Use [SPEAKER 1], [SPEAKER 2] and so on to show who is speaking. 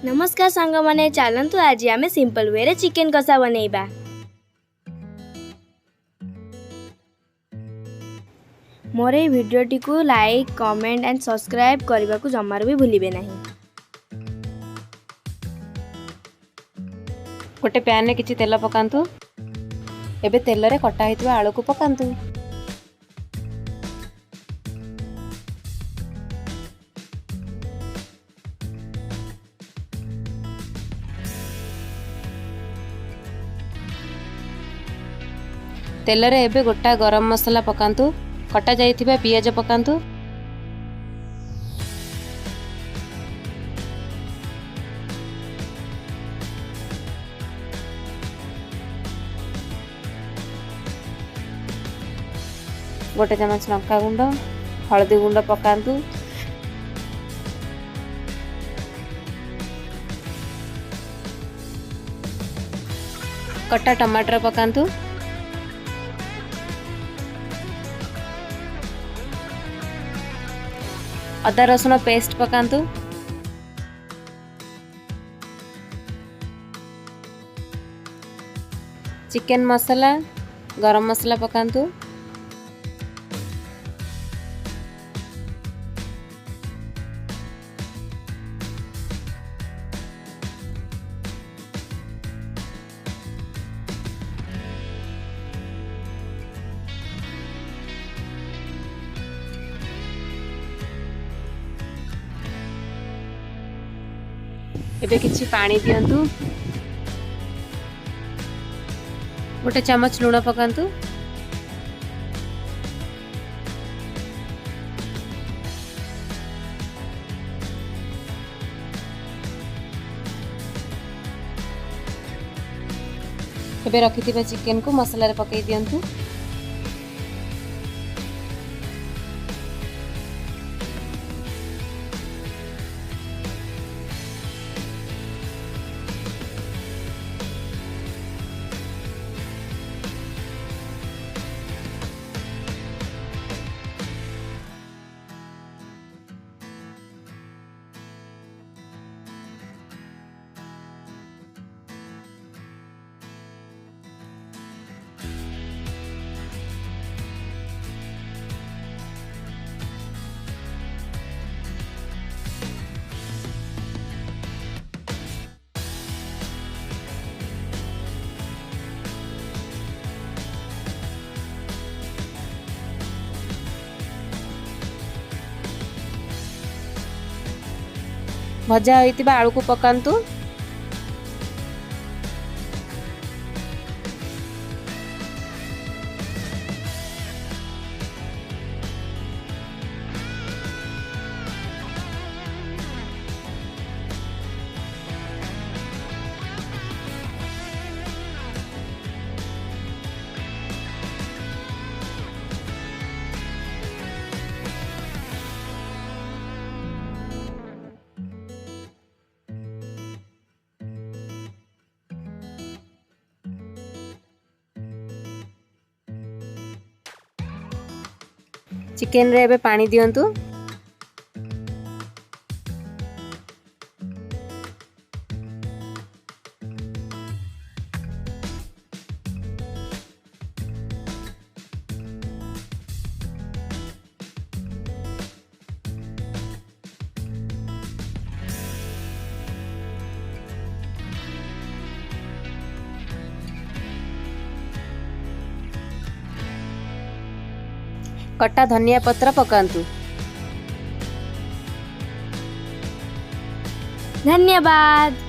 [SPEAKER 1] नमस्कार सांग माने चलतु आज आम सिंपल वे रे चिकेन कषा बनैबा। मोर ये वीडियोटी को लाइक कमेंट एंड सब्सक्राइब करने को जमार भी भूलिबे नहीं।
[SPEAKER 2] गोटे पैन में किछि तेल पकांतु। एबे तेल रे कटा हितबा आलू को पकांतु। तेल रे एबे गोटा गरम मसाला पकांतु। कटा जाइथिबा पियाज पकांतु। गोटे चमच लंका गुंड हल्दी गुंड पकांतु। कटा टमाटर पकांतु। अदा रसुण पेस्ट पकांतु। चिकेन मसाला गरम मसाला पकांतु। एबे किछि पानी दियंतु। गोटे चमच लूण पकांतु। एबे रखिथिबा चिकेन को मसाला रे पकई दियंतु। भजा होइतिबा आलू को पकांतु। चिकेन रे एबे पानी दियंतु। कटा धनिया पत्र पकांतु।
[SPEAKER 1] धन्यवाद।